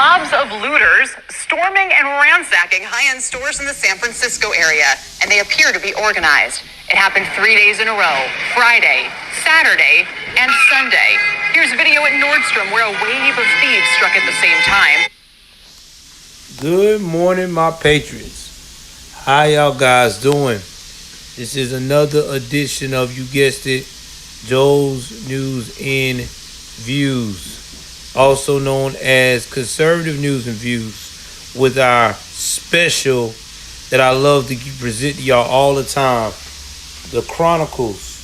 Mobs of looters storming and ransacking high-end stores in the San Francisco area, and they appear to be organized. It happened 3 days in a row, Friday, Saturday, and Sunday. Here's video at Nordstrom where a wave of thieves struck at the same time. Good morning, my patriots. How y'all guys doing? This is another edition of, you guessed it, Joel's News and Views, also known as Conservative News and Views, with our special that I love to present to y'all all the time, the Chronicles.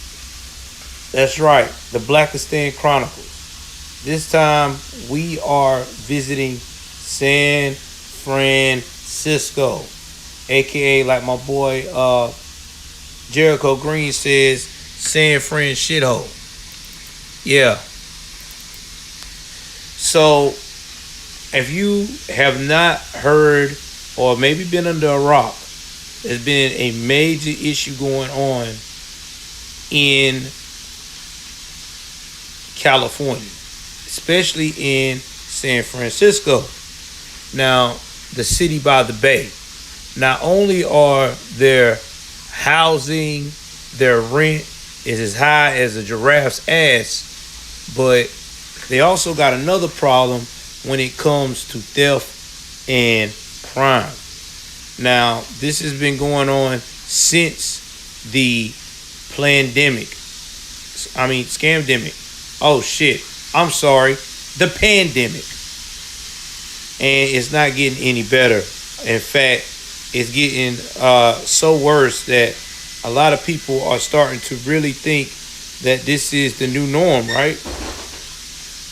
That's right, the Blackistan Chronicles. This time we are visiting San Francisco, aka, like my boy Jericho Green says, San Fran shithole. Yeah. So, if you have not heard or maybe been under a rock, there's been a major issue going on in California, especially in San Francisco. Now, the city by the bay. Not only are their housing, their rent is as high as a giraffe's ass, but they also got another problem when it comes to theft and crime. Now, this has been going on since the scamdemic. Oh shit, I'm sorry, the pandemic. And it's not getting any better. In fact, it's getting so worse that a lot of people are starting to really think that this is the new norm, right?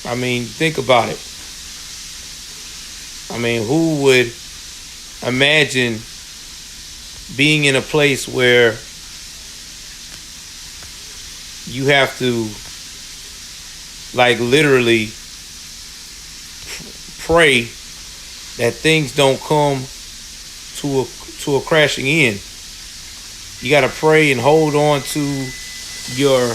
I mean, think about it. I mean, who would imagine being in a place where you have to, like, literally pray that things don't come to a crashing end? You got to pray and hold on to your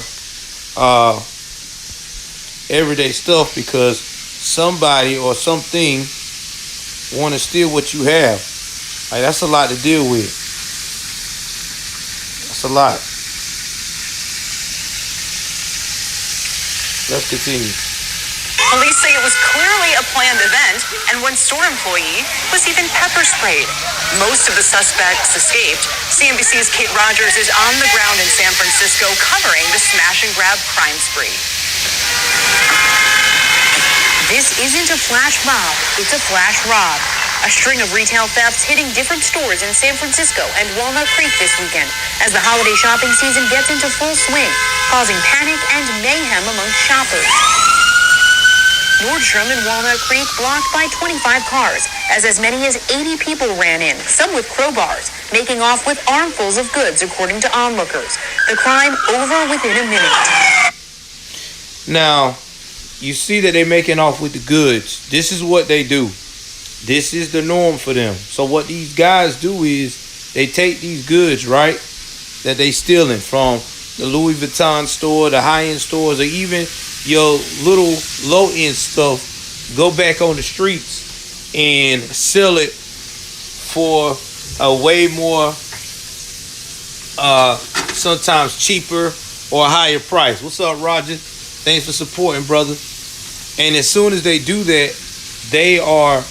everyday stuff because somebody or something want to steal what you have. Like, that's a lot to deal with. That's a lot. Let's continue. Police say it was clearly a planned event, and one store employee was even pepper sprayed. Most of the suspects escaped. CNBC's Kate Rogers is on the ground in San Francisco covering the smash and grab crime spree. This isn't a flash mob, it's a flash rob. A string of retail thefts hitting different stores in San Francisco and Walnut Creek this weekend as the holiday shopping season gets into full swing, causing panic and mayhem among shoppers. Nordstrom in Walnut Creek blocked by 25 cars as many as 80 people ran in, some with crowbars, making off with armfuls of goods, according to onlookers. The crime over within a minute. Now, you see that they're making off with the goods. This is what they do. This is the norm for them. So what these guys do is they take these goods, right, that they stealing from the Louis Vuitton store, the high-end stores, or even your little low-end stuff, go back on the streets and sell it for a way more, sometimes cheaper or a higher price. What's up, Roger? Thanks for supporting, brother. And as soon as they do that, they are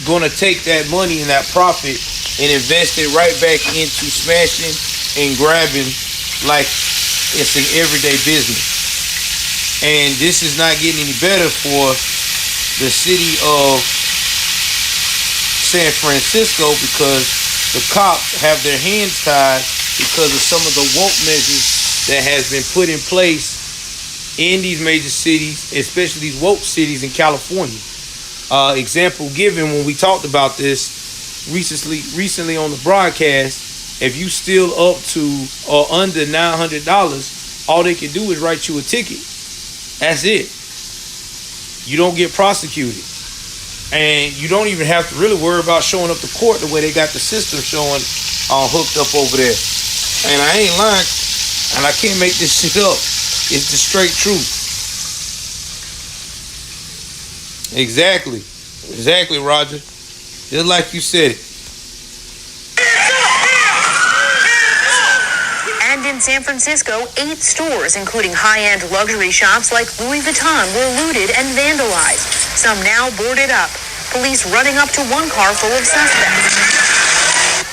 going to take that money and that profit and invest it right back into smashing and grabbing like it's an everyday business. And this is not getting any better for the city of San Francisco because the cops have their hands tied because of some of the woke measures that has been put in place in these major cities, especially these woke cities in California. Example given when we talked about this recently on the broadcast, if you steal up to or under $900, all they can do is write you a ticket. That's it. You don't get prosecuted. And you don't even have to really worry about showing up to court the way they got the system showing hooked up over there. And I ain't lying, and I can't make this shit up. It's the straight truth. Exactly. Exactly, Roger. Just like you said it. And in San Francisco, 8 stores, including high-end luxury shops like Louis Vuitton, were looted and vandalized. Some now boarded up. Police running up to one car full of suspects.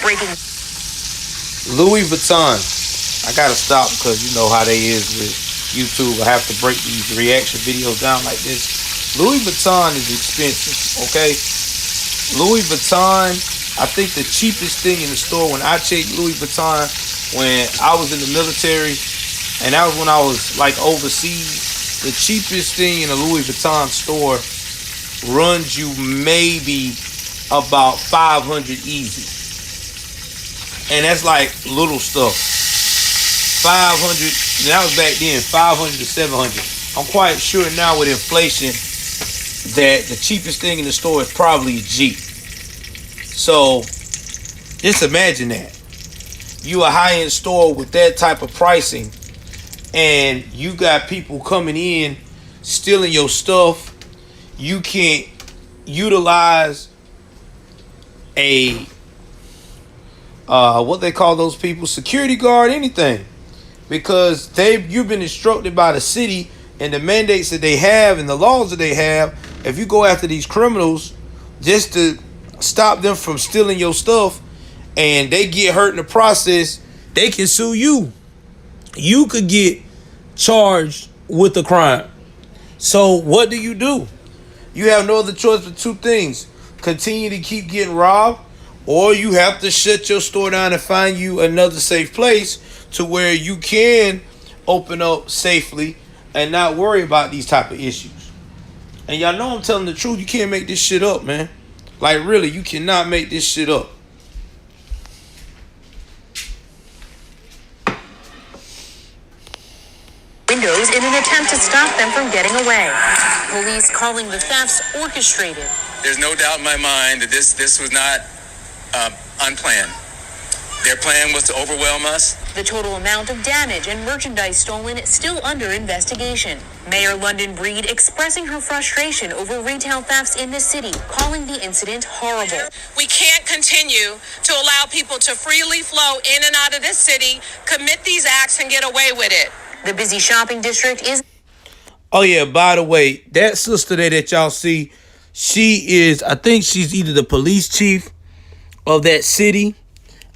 Breaking. Louis Vuitton. I gotta stop because you know how they is with YouTube. I have to break these reaction videos down like this. Louis Vuitton is expensive, okay? Louis Vuitton, I think the cheapest thing in the store when I checked Louis Vuitton when I was in the military, and that was when I was like overseas, the cheapest thing in a Louis Vuitton store runs you maybe about 500 easy. And that's like little stuff. 500, that was back then, 500 to 700. I'm quite sure now with inflation that the cheapest thing in the store is probably a Jeep. So just imagine that. You a high-end store with that type of pricing and you got people coming in stealing your stuff. You can't utilize a what they call those people, security guard, anything, because you've been instructed by the city and the mandates that they have and the laws that they have. If you go after these criminals just to stop them from stealing your stuff and they get hurt in the process, they can sue you. You could get charged with a crime. So what do? You have no other choice but two things: continue to keep getting robbed, or you have to shut your store down and find you another safe place to where you can open up safely and not worry about these type of issues. And y'all know I'm telling the truth. You can't make this shit up, man. Like, really, you cannot make this shit up. Windows in an attempt to stop them from getting away. Police calling the thefts orchestrated. There's no doubt in my mind that this was not unplanned. Their plan was to overwhelm us. The total amount of damage and merchandise stolen is still under investigation. Mayor London Breed expressing her frustration over retail thefts in the city, calling the incident horrible. We can't continue to allow people to freely flow in and out of this city, commit these acts, and get away with it. The busy shopping district is... Oh, yeah, by the way, that sister there that y'all see, I think she's either the police chief of that city.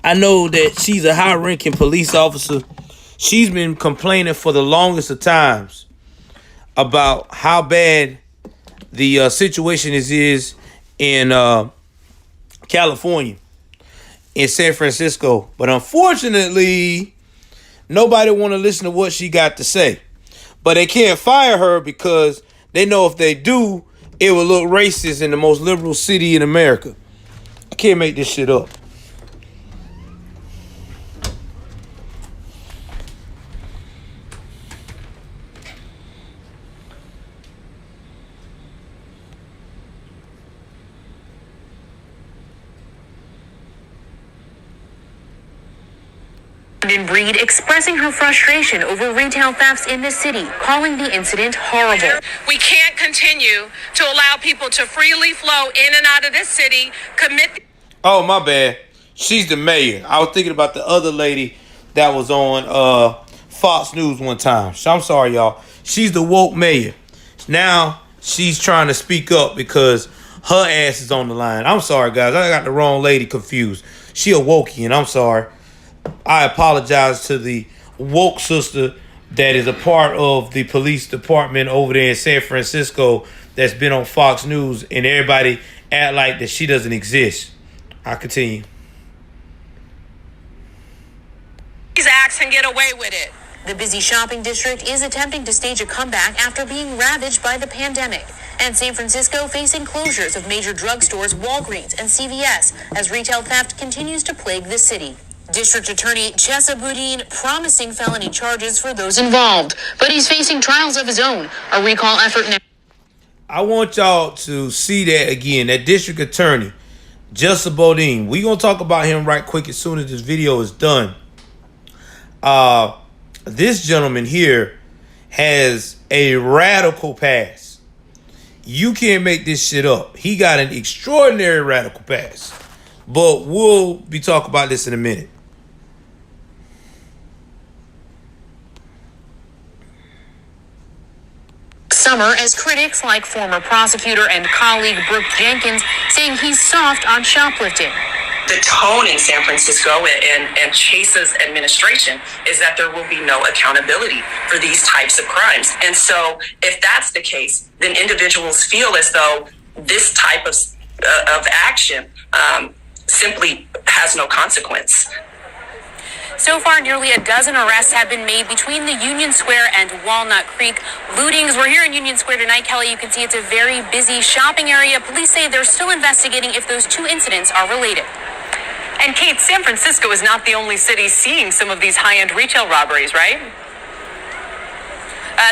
I know that she's a high-ranking police officer. She's been complaining for the longest of times about how bad the situation is in California, in San Francisco. But unfortunately, nobody want to listen to what she got to say. But they can't fire her because they know if they do, it will look racist in the most liberal city in America. I can't make this shit up. London Breed expressing her frustration over retail thefts in the city, calling the incident horrible. We can't continue to allow people to freely flow in and out of this city, commit... Oh, my bad. She's the mayor. I was thinking about the other lady that was on Fox News one time. So I'm sorry, y'all. She's the woke mayor. Now she's trying to speak up because her ass is on the line. I'm sorry, guys. I got the wrong lady confused. She a wokian. I'm sorry. I apologize to the woke sister that is a part of the police department over there in San Francisco that's been on Fox News, and everybody act like that she doesn't exist. I continue. These acts and get away with it. The busy shopping district is attempting to stage a comeback after being ravaged by the pandemic. And San Francisco facing closures of major drugstores, Walgreens, and CVS as retail theft continues to plague the city. District Attorney Chesa Boudin promising felony charges for those involved, but he's facing trials of his own. A recall effort now. I want y'all to see that again. That District Attorney, Chesa Boudin. We're going to talk about him right quick as soon as this video is done. This gentleman here has a radical past. You can't make this shit up. He got an extraordinary radical past. But we'll be talking about this in a minute. Summer as critics like former prosecutor and colleague Brooke Jenkins saying he's soft on shoplifting. The tone in San Francisco and Chase's administration is that there will be no accountability for these types of crimes. And so if that's the case, then individuals feel as though this type of action simply has no consequence. So far, nearly a dozen arrests have been made between the Union Square and Walnut Creek lootings. We're here in Union Square tonight, Kelly. You can see it's a very busy shopping area. Police say they're still investigating if those two incidents are related. And Kate, San Francisco is not the only city seeing some of these high-end retail robberies, right?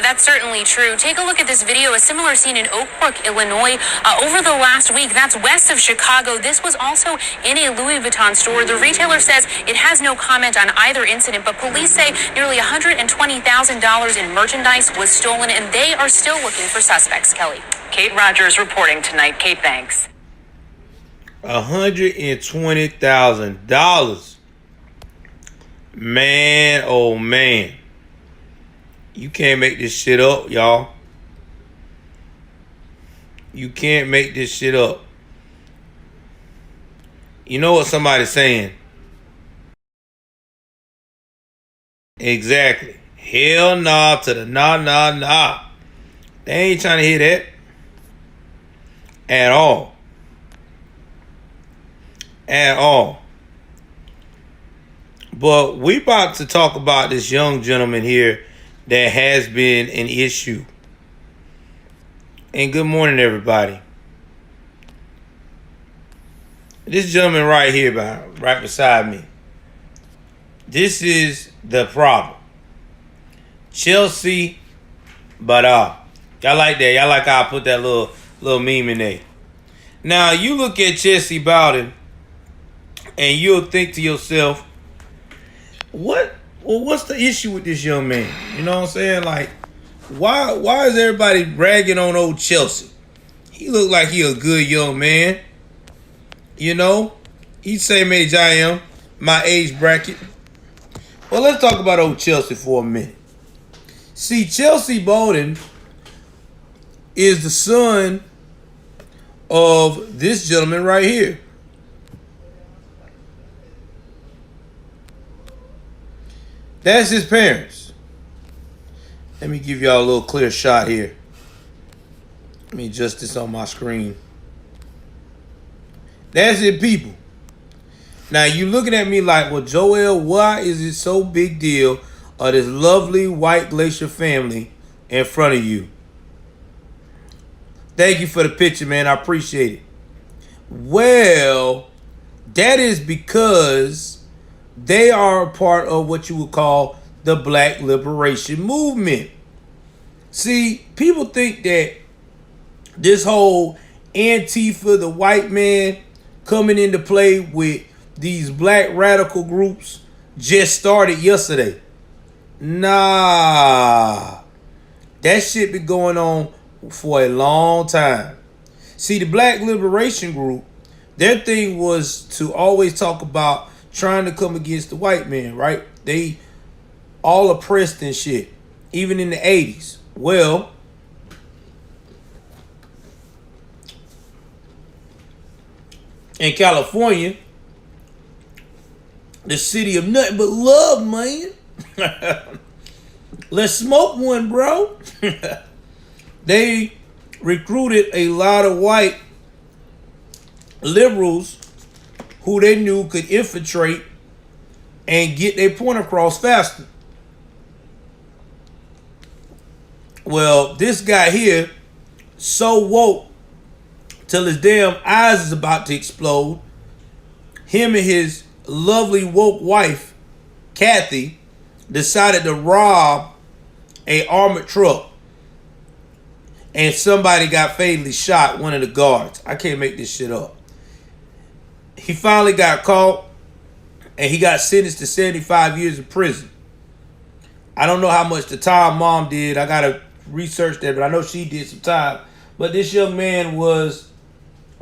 That's certainly true. Take a look at this video, a similar scene in Oak Brook, Illinois, over the last week. That's west of Chicago. This was also in a Louis Vuitton store. The retailer says it has no comment on either incident, but police say nearly $120,000 in merchandise was stolen, and they are still looking for suspects, Kelly. Kate Rogers reporting tonight. Kate, thanks. $120,000. Man, oh man. You can't make this shit up, y'all. You can't make this shit up. You know what somebody's saying? Exactly. Hell nah to the nah. They ain't trying to hear that. At all. At all. But we about to talk about this young gentleman here that has been an issue. And good morning, everybody. This gentleman right here, right beside me. This is the problem. Chelsea, but y'all like that? Y'all like how I put that little meme in there? Now you look at Chelsea Bowden, and you'll think to yourself, what's the issue with this young man? You know what I'm saying? Like, why is everybody ragging on old Chelsea? He look like he a good young man. You know? He's same age I am, my age bracket. Well, let's talk about old Chelsea for a minute. See, Chelsea Bowden is the son of this gentleman right here. That's his parents. Let me give y'all a little clear shot here. Let me adjust this on my screen. That's it, people. Now, you looking at me like, well, Joel, why is it so big deal of this lovely white glacier family in front of you? Thank you for the picture, man. I appreciate it. Well, that is because they are a part of what you would call the Black Liberation Movement. See, people think that this whole Antifa, the white man, coming into play with these black radical groups just started yesterday. Nah. That shit been going on for a long time. See, the Black Liberation Group, their thing was to always talk about trying to come against the white man, right? They all oppressed and shit, even in the 80s. Well, in California, the city of nothing but love, man. Let's smoke one, bro. They recruited a lot of white liberals who they knew could infiltrate and get their point across faster. Well, this guy here, so woke till his damn eyes is about to explode. Him and his lovely woke wife, Kathy, decided to rob a armored truck. And somebody got fatally shot, one of the guards. I can't make this shit up. He finally got caught, and he got sentenced to 75 years in prison. I don't know how much the time mom did. I got to research that, but I know she did some time. But this young man was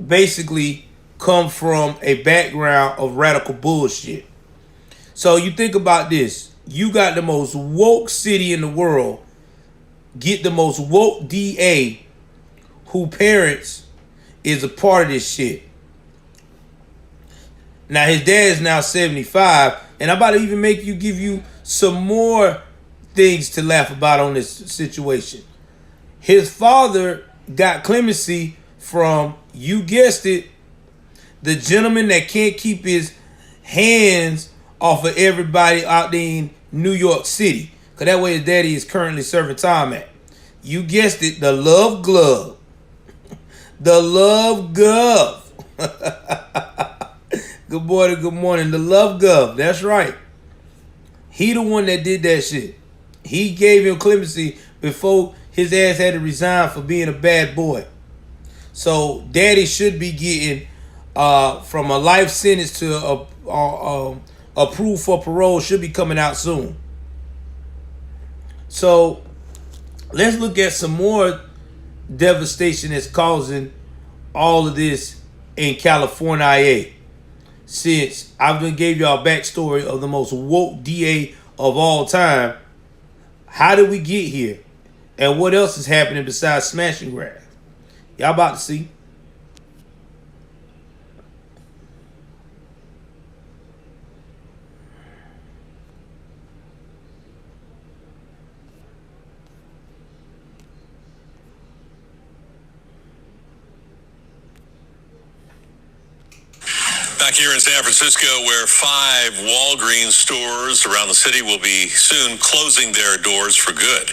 basically come from a background of radical bullshit. So you think about this. You got the most woke city in the world, get the most woke DA who parents is a part of this shit. Now his dad is now 75, and I'm about to even give you some more things to laugh about on this situation. His father got clemency from, you guessed it, the gentleman that can't keep his hands off of everybody out there in New York City. Because that way his daddy is currently serving time at. You guessed it, the Love Glove. The Love Gov. Good morning, good morning. The Love Gov. That's right. He the one that did that shit. He gave him clemency before his ass had to resign for being a bad boy. So daddy should be getting from a life sentence to approved for parole, should be coming out soon. So let's look at some more devastation that's causing all of this in California. Since I've been gave y'all a backstory of the most woke DA of all time, how did we get here? And what else is happening besides smash and grab? Y'all about to see. Back here in San Francisco, where 5 Walgreens stores around the city will be soon closing their doors for good.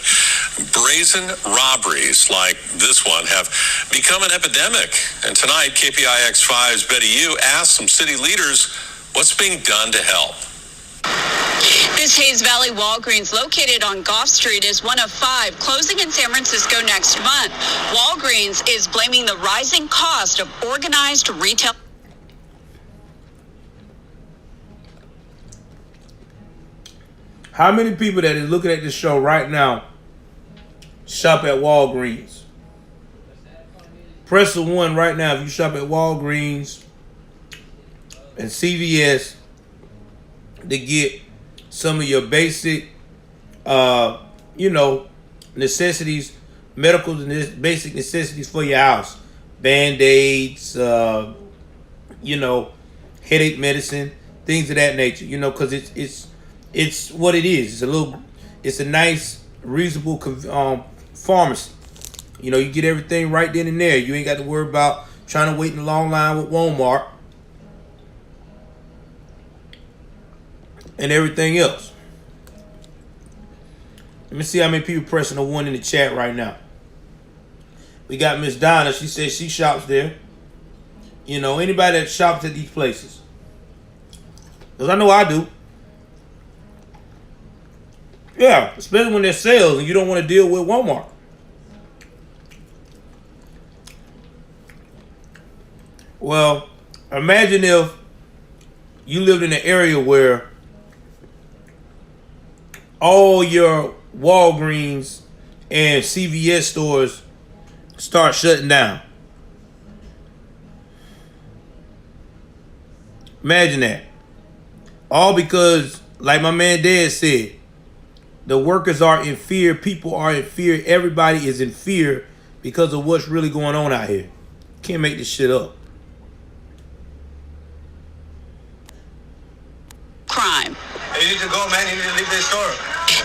Brazen robberies like this one have become an epidemic. And tonight, KPIX5's Betty Yu asked some city leaders what's being done to help. This Hayes Valley Walgreens, located on Gough Street, is one of 5 closing in San Francisco next month. Walgreens is blaming the rising cost of organized retail. How many people that is looking at this show right now shop at Walgreens? Press the 1 right now if you shop at Walgreens and CVS to get some of your basic, necessities, medical basic necessities for your house. Band-Aids, headache medicine, things of that nature, because it's what it is. It's a nice, reasonable pharmacy. You get everything right then and there. You ain't got to worry about trying to wait in a long line with Walmart and everything else. Let me see how many people pressing the 1 in the chat right now. We got Miss Donna. She says she shops there. Anybody that shops at these places. Because I know I do. Yeah, especially when there's sales and you don't want to deal with Walmart. Well, imagine if you lived in an area where all your Walgreens and CVS stores start shutting down. Imagine that. All because, like my man Dad said, the workers are in fear. People are in fear. Everybody is in fear because of what's really going on out here. Can't make this shit up. Crime. You need to go, man. You need to leave the store.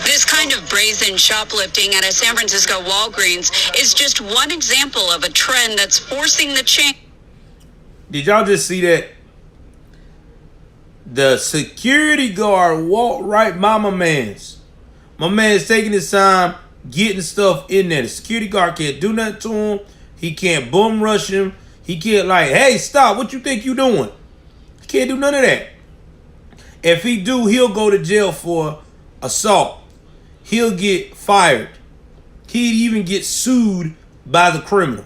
This kind of brazen shoplifting at a San Francisco Walgreens is just one example of a trend that's forcing the change. Did y'all just see that? The security guard walked right by my man's. My man's taking his time getting stuff in there. The security guard can't do nothing to him. He can't bum rush him. He can't hey, stop. What you think you doing? He can't do none of that. If he do, he'll go to jail for assault. He'll get fired. He'd even get sued by the criminal.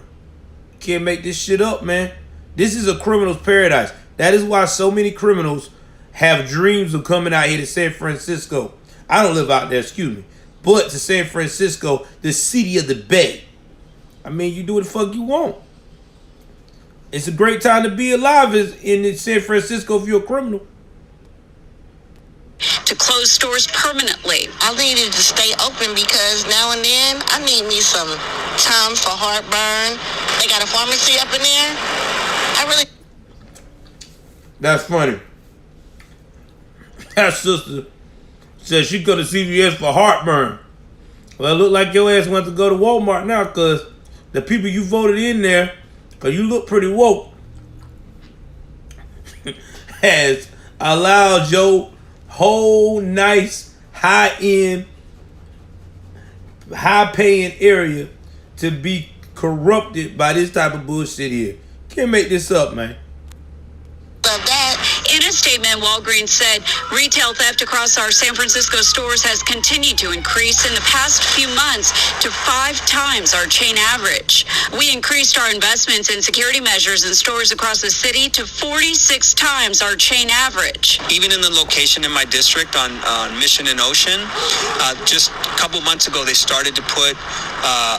Can't make this shit up, man. This is a criminal's paradise. That is why so many criminals have dreams of coming out here to San Francisco. I don't live out there, excuse me. But to San Francisco, the city of the Bay. I mean, you do what the fuck you want. It's a great time to be alive in San Francisco if you're a criminal. To close stores permanently. I needed to stay open because now and then I need me some Tums for heartburn. They got a pharmacy up in there. I really... That's funny. That sister said she go to CVS for heartburn. Well, it look like your ass went to go to Walmart now because the people you voted in there, because you look pretty woke, has allowed your whole nice, high-end, high-paying area to be corrupted by this type of bullshit here. Can't make this up, man. love that. In a statement, Walgreens said retail theft across our San Francisco stores has continued to increase in the past few months to 5 times our chain average. We increased our investments in security measures in stores across the city to 46 times our chain average. Even in the location in my district on Mission and Ocean, just a couple months ago, they started to put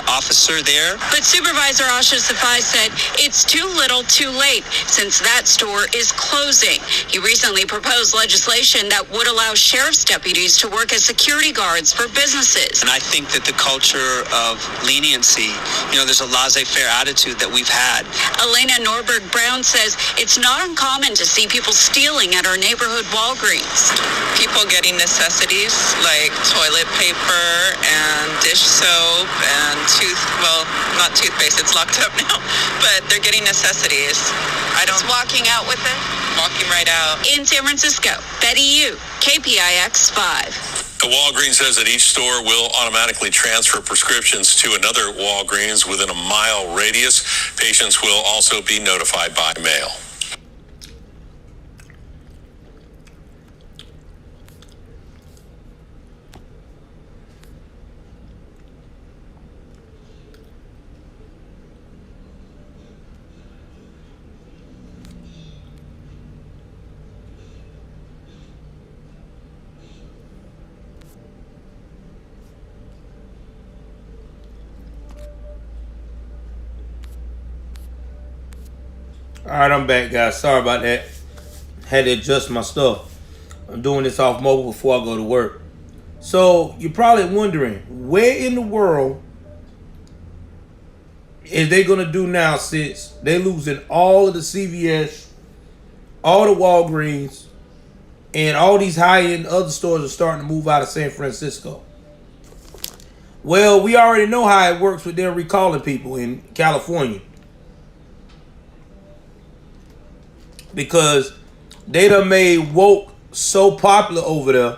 officer there. But Supervisor Asha Safai said it's too little too late since that store is closing. He recently proposed legislation that would allow sheriff's deputies to work as security guards for businesses. And I think that the culture of leniency, there's a laissez-faire attitude that we've had. Elena Norberg Brown says it's not uncommon to see people stealing at our neighborhood Walgreens. People getting necessities like toilet paper and dish soap and not toothpaste, it's locked up now, but they're getting necessities. Just walking out with it? Walking right out. In San Francisco, Betty Yu, KPIX 5. The Walgreens says that each store will automatically transfer prescriptions to another Walgreens within a mile radius. Patients will also be notified by mail. All right, I'm back, guys. Sorry about that. Had to adjust my stuff. I'm doing this off mobile before I go to work. So you're probably wondering, where in the world is they gonna do now since they're losing all of the CVS, all the Walgreens, and all these high-end other stores are starting to move out of San Francisco? Well, we already know how it works with them recalling people in California. Because they done made woke so popular over there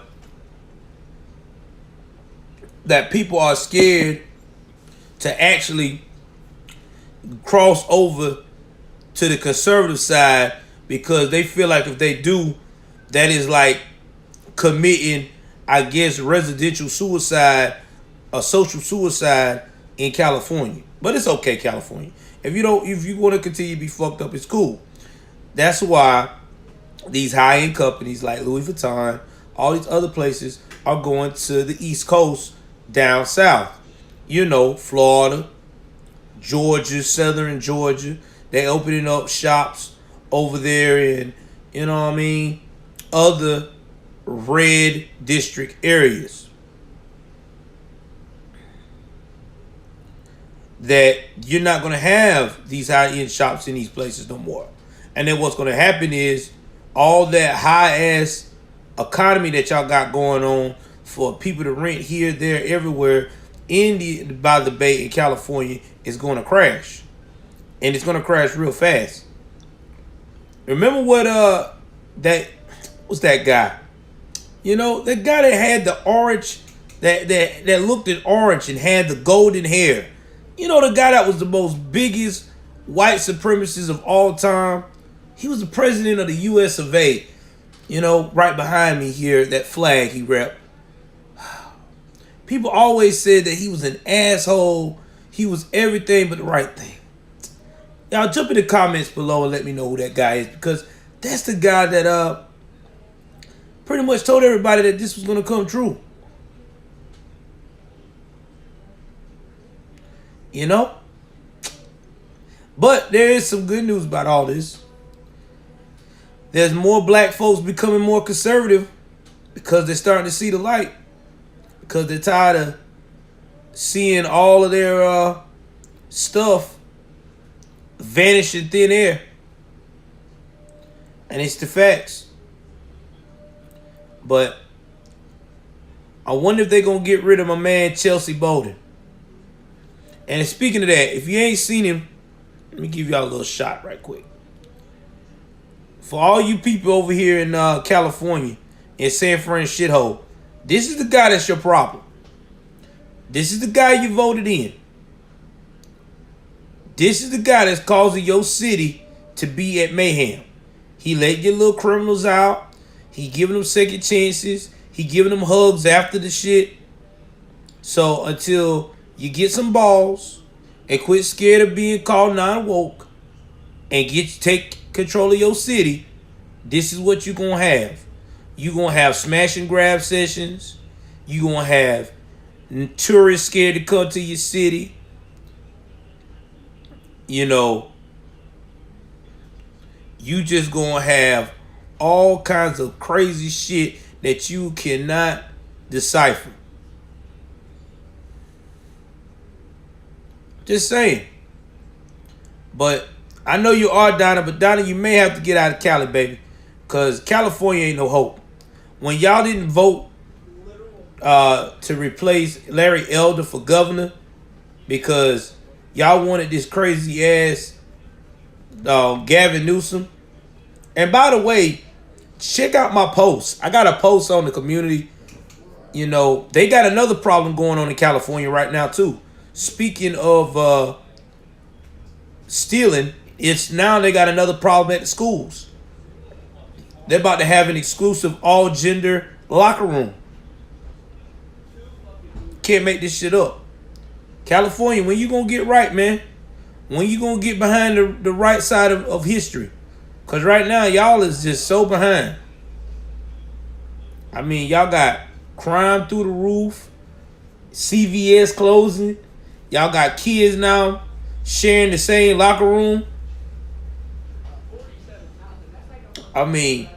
that people are scared to actually cross over to the conservative side because they feel like if they do, that is like committing, I guess, residential suicide or social suicide in California. But it's okay, California. If you want to continue to be fucked up, it's cool. That's why these high-end companies like Louis Vuitton, all these other places are going to the East Coast down south. Florida, Georgia, southern Georgia. They opening up shops over there in, other red district areas. That you're not going to have these high-end shops in these places no more. And then what's going to happen is all that high-ass economy that y'all got going on for people to rent here, there, everywhere by the Bay in California is going to crash. And it's going to crash real fast. Remember what what's that guy? That guy that had the orange, that looked at orange and had the golden hair. The guy that was the most biggest white supremacist of all time. He was the president of the U.S. of A. Right behind me here, that flag he repped. People always said that he was an asshole. He was everything but the right thing. Y'all jump in the comments below and let me know who that guy is, because that's the guy that pretty much told everybody that this was going to come true. But there is some good news about all this. There's more black folks becoming more conservative because they're starting to see the light. Because they're tired of seeing all of their stuff vanish in thin air. And it's the facts. But I wonder if they're going to get rid of my man Chelsea Bolden. And speaking of that, if you ain't seen him, let me give y'all a little shot right quick. For all you people over here in California, in San Fran shithole, this is the guy that's your problem. This is the guy you voted in. This is the guy that's causing your city to be at mayhem. He let your little criminals out. He giving them second chances. He giving them hugs after the shit. So until you get some balls and quit scared of being called non-woke and take control of your city, this is what you're going to have. You're going to have smash and grab sessions. You're going to have tourists scared to come to your city. You know, you just going to have all kinds of crazy shit that you cannot decipher. Just saying. But I know you are Donna, but Donna, you may have to get out of Cali, baby. Because California ain't no hope. When y'all didn't vote to replace Larry Elder for governor because y'all wanted this crazy ass Gavin Newsom. And by the way, check out my post. I got a post on the community. You know, they got another problem going on in California right now too. Speaking of stealing, it's now they got another problem at the schools. They're about to have an exclusive all-gender locker room. Can't make this shit up. California, when you gonna get right, man? When you gonna get behind the right side of history? Because right now, y'all is just so behind. I mean, y'all got crime through the roof. CVS closing. Y'all got kids now sharing the same locker room. I mean,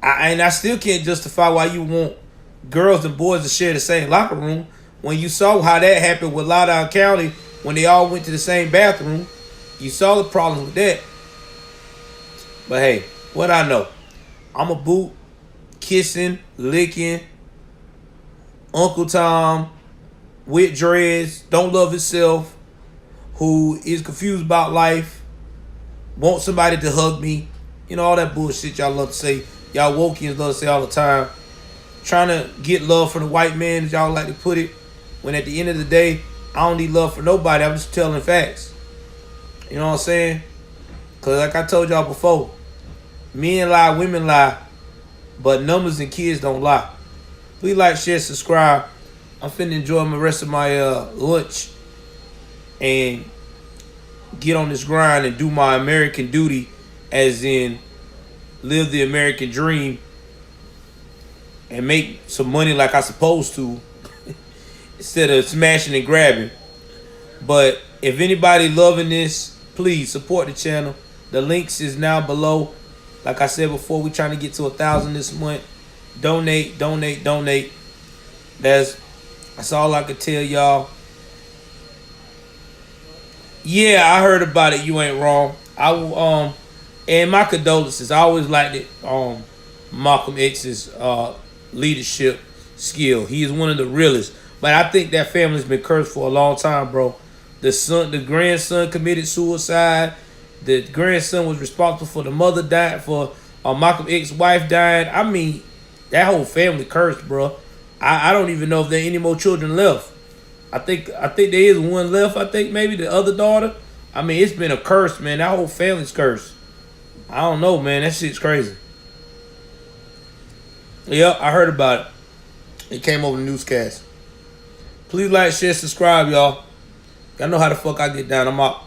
I still can't justify why you want girls and boys to share the same locker room when you saw how that happened with Loudoun County when they all went to the same bathroom. You saw the problems with that. But hey, what I know, I'm a boot, kissing, licking, Uncle Tom with dreads, don't love himself, who is confused about life, want somebody to hug me. You know, all that bullshit y'all love to say. Y'all wokians love to say all the time. Trying to get love from the white man, as y'all like to put it. When at the end of the day, I don't need love for nobody. I'm just telling facts. You know what I'm saying? Because like I told y'all before, men lie, women lie, but numbers and kids don't lie. Please like, share, subscribe. I'm finna enjoy the rest of my lunch and get on this grind and do my American duty, as in live the American dream and make some money like I supposed to instead of smashing and grabbing. But if anybody loving this, please support the channel. The links is now below. Like I said before, we trying to get to 1,000 this month. Donate, donate, donate. That's all I can tell y'all. Yeah, I heard about it. You ain't wrong. I will and my condolences. I always liked it. Malcolm X's leadership skill. He is one of the realest. But I think that family's been cursed for a long time, bro. The grandson committed suicide. The grandson was responsible for the mother dying, for Malcolm X's wife dying. I mean, that whole family cursed, bro. I don't even know if there are any more children left. I think there is one left. I think maybe the other daughter. I mean, it's been a curse, man. That whole family's cursed. I don't know, man. That shit's crazy. Yep, I heard about it. It came over the newscast. Please like, share, subscribe, y'all. Y'all know how the fuck I get down. I'm out.